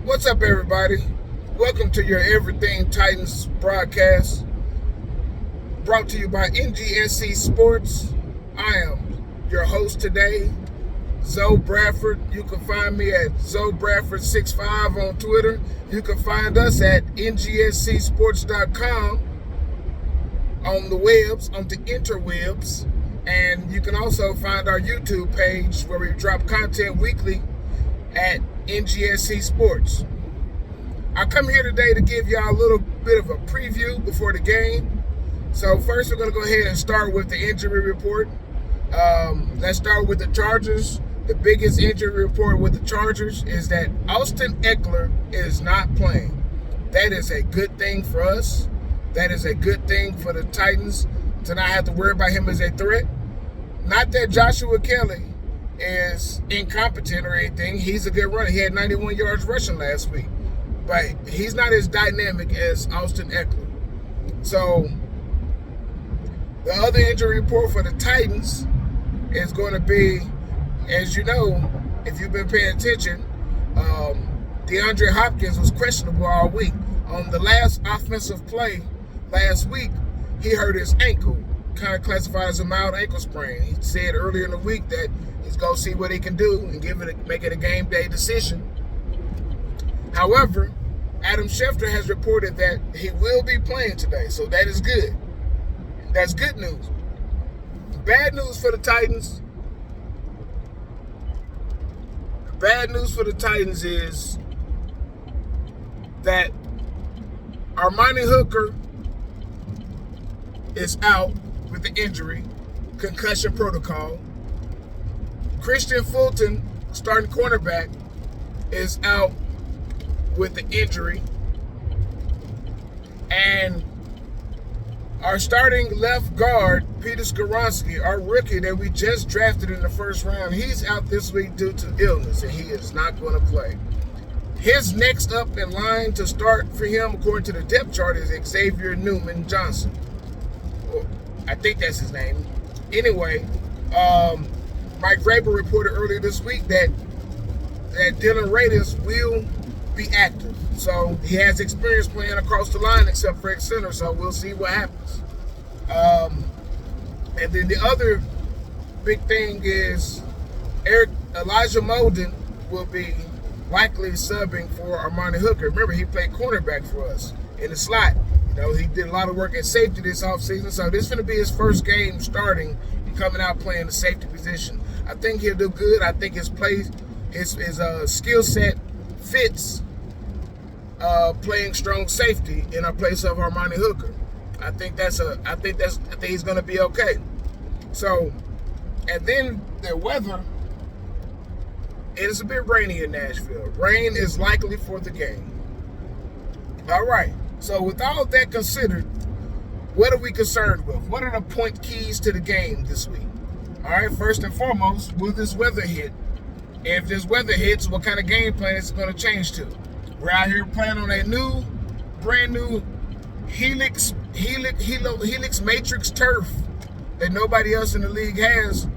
What's up, everybody? Welcome to your Everything Titans broadcast, brought to you by NGSC Sports. I am your host today, Zoe Bradford. You can find me at Zoe Bradford65 on Twitter. You can find us at ngscsports.com on the webs, on the interwebs. And you can also find our YouTube page where we drop content weekly at NGSC Sports. I come here today to give y'all a little bit of a preview before the game. So first we're going to go ahead and start with the injury report. Let's start with the Chargers. The biggest injury report with the Chargers is that Austin Eckler is not playing. That is a good thing for us. That is a good thing for the Titans to not have to worry about him as a threat. Not that Joshua Kelly is incompetent or anything. He's a good runner. He had 91 yards rushing last week. But he's not as dynamic as Austin Eckler. So the other injury report for the Titans is going to be, as you know, if you've been paying attention, DeAndre Hopkins was questionable all week. On the last offensive play last week, he hurt his ankle, kind of classified as a mild ankle sprain. He said earlier in the week that he's going to see what he can do and make it a game day decision. However, Adam Schefter has reported that he will be playing today, so that is good. That's good news. Bad news for the Titans. Bad news for the Titans is that Armani Hooker is out with the injury, concussion protocol. Christian Fulton, starting cornerback, is out with the injury. And our starting left guard, Peter Skoronski, our rookie that we just drafted in the first round, he's out this week due to illness, and he is not going to play. His next up in line to start for him, according to the depth chart, is Xavier Newman Johnson. Well, I think that's his name. Anyway, Mike Vrabel reported earlier this week that Dylan Radis will be active. So he has experience playing across the line except for at center, so we'll see what happens. And then the other big thing is Elijah Molden will be likely subbing for Armani Hooker. Remember, he played cornerback for us in the slot. You know, he did a lot of work at safety this offseason, so this is going to be his first game starting and coming out playing the safety position. I think he'll do good. I think his play, his skill set fits playing strong safety in a place of Armani Hooker. I think he's going to be okay. So, and then the weather, it is a bit rainy in Nashville. Rain is likely for the game. All right. So with all that considered, what are we concerned with? What are the point keys to the game this week? All right. First and foremost, will this weather hit? If this weather hits, what kind of game plan is it going to change to? We're out here playing on a brand new Helix Matrix turf that nobody else in the league has.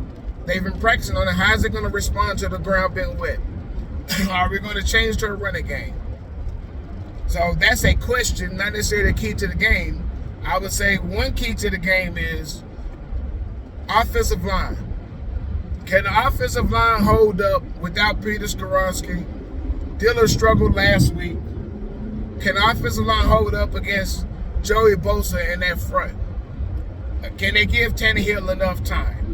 They've been practicing on it. How is it going to respond to the ground being wet? Are we going to change to a running game? So that's a question, not necessarily a key to the game. I would say one key to the game is offensive line. Can the offensive line hold up without Peter Skoronski? Diller struggled last week. Can the offensive line hold up against Joey Bosa in that front? Can they give Tannehill enough time?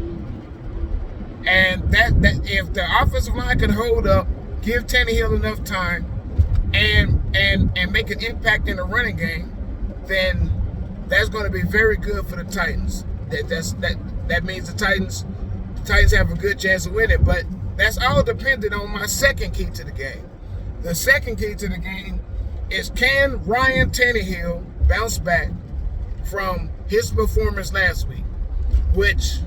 And that if the offensive line can hold up, give Tannehill enough time, and make an impact in the running game, then that's going to be very good for the Titans. That means the Titans have a good chance of winning. But that's all dependent on my second key to the game. The second key to the game is, can Ryan Tannehill bounce back from his performance last week, which,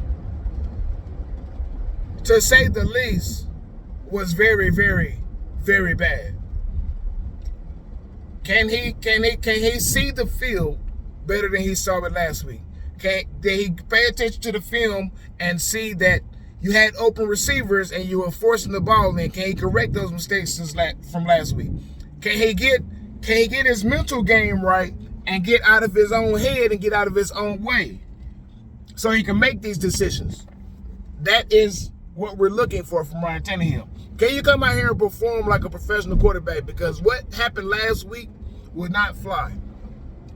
to say the least, was very, very, very bad. Can he see the field better than he saw it last week? Did he pay attention to the film and see that you had open receivers and you were forcing the ball in? Can he correct those mistakes from last week? Can he get his mental game right and get out of his own head and get out of his own way so he can make these decisions? That is what we're looking for from Ryan Tannehill. Can you come out here and perform like a professional quarterback? Because what happened last week would not fly.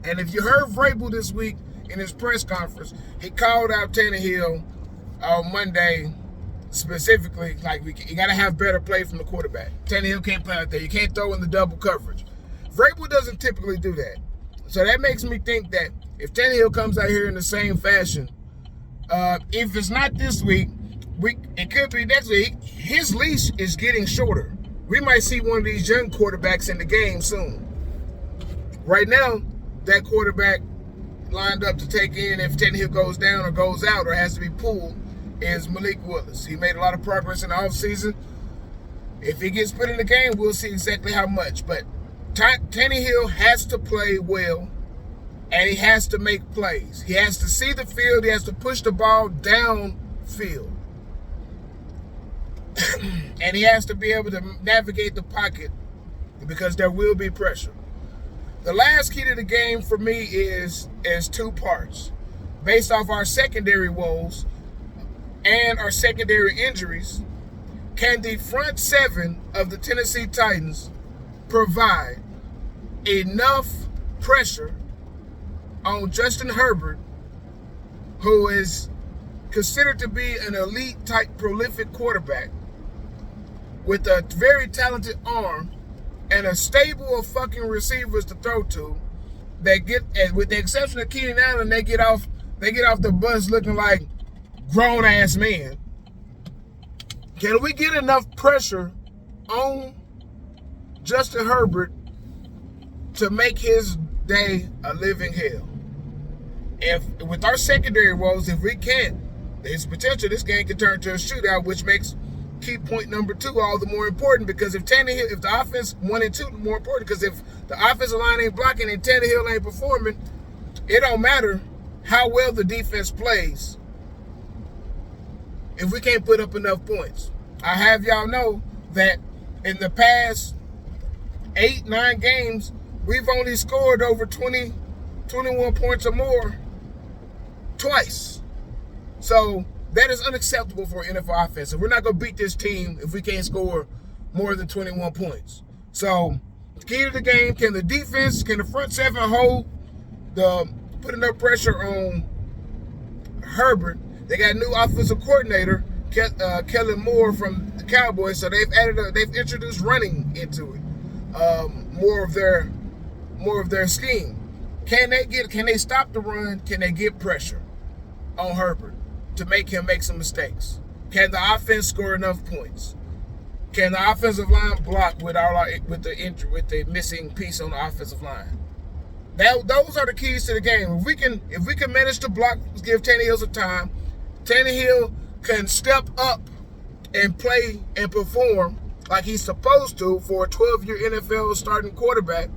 And if you heard Vrabel this week in his press conference, he called out Tannehill on Monday specifically, like, you got to have better play from the quarterback. Tannehill can't play out there. You can't throw in the double coverage. Vrabel doesn't typically do that. So that makes me think that if Tannehill comes out here in the same fashion, if it's not this week, it could be next week. His leash is getting shorter. We might see one of these young quarterbacks in the game soon. Right now, that quarterback lined up to take in if Tannehill goes down or goes out or has to be pulled is Malik Willis. He made a lot of progress in the offseason. If he gets put in the game, we'll see exactly how much. But Tannehill has to play well, and he has to make plays. He has to see the field. He has to push the ball downfield. And he has to be able to navigate the pocket because there will be pressure. The last key to the game for me is two parts. Based off our secondary woes and our secondary injuries, can the front seven of the Tennessee Titans provide enough pressure on Justin Herbert, who is considered to be an elite type prolific quarterback with a very talented arm and a stable of fucking receivers to throw to, that get, with the exception of Keenan Allen, they get off the bus looking like grown ass men. Can we get enough pressure on Justin Herbert to make his day a living hell? If with our secondary woes, if we can't, there's potential this game can turn to a shootout, which makes key point number 2 all the more important, because if the offense 1 and 2 more important, because if the offensive line ain't blocking and Tannehill ain't performing, it don't matter how well the defense plays if we can't put up enough points. I have y'all know that in the past 8-9 games, we've only scored over 21 points or more twice. So that is unacceptable for an NFL offense. And we're not going to beat this team if we can't score more than 21 points. So, key to the game, can the front seven hold put enough pressure on Herbert? They got a new offensive coordinator, Kellen Moore from the Cowboys, so they've introduced running into it, more of their scheme. Can they stop the run? Can they get pressure on Herbert to make him make some mistakes? Can the offense score enough points? Can the offensive line block with the missing piece on the offensive line? Those are the keys to the game. If we can manage to block, give Tannehill some time, Tannehill can step up and play and perform like he's supposed to for a 12-year NFL starting quarterback,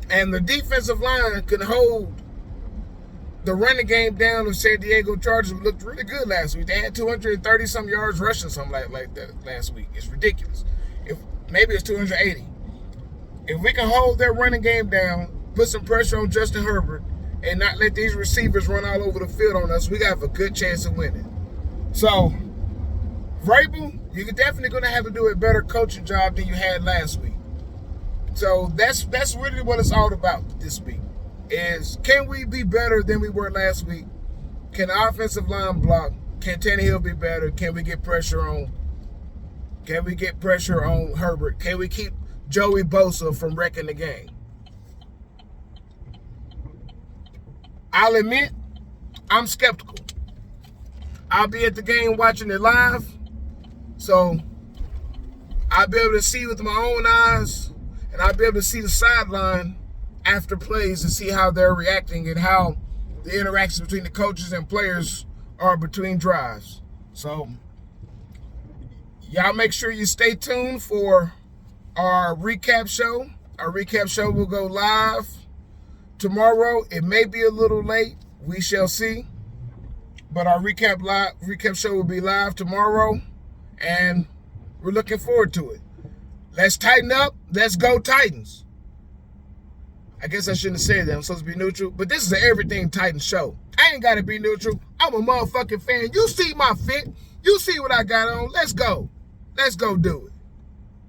and the defensive line can hold the running game down of San Diego Chargers, who looked really good last week. They had 230-some yards rushing, something like that last week. It's ridiculous. Maybe it's 280. If we can hold their running game down, put some pressure on Justin Herbert, and not let these receivers run all over the field on us, we got a good chance of winning. So, Vrabel, you're definitely going to have to do a better coaching job than you had last week. So that's really what it's all about this week. Is can we be better than we were last week? Can the offensive line block? Can Tannehill be better? Can we get pressure on Herbert? Can we keep Joey Bosa from wrecking the game? I'll admit, I'm skeptical. I'll be at the game watching it live, so I'll be able to see with my own eyes, and I'll be able to see the sideline after plays and see how they're reacting and how the interactions between the coaches and players are between drives. So y'all make sure you stay tuned for our recap show. Our recap show will go live tomorrow. It may be a little late. We shall see. But our recap show will be live tomorrow, and we're looking forward to it. Let's tighten up. Let's go Titans. I guess I shouldn't have said that. I'm supposed to be neutral. But this is an Everything Titans show. I ain't got to be neutral. I'm a motherfucking fan. You see my fit. You see what I got on. Let's go. Let's go do it.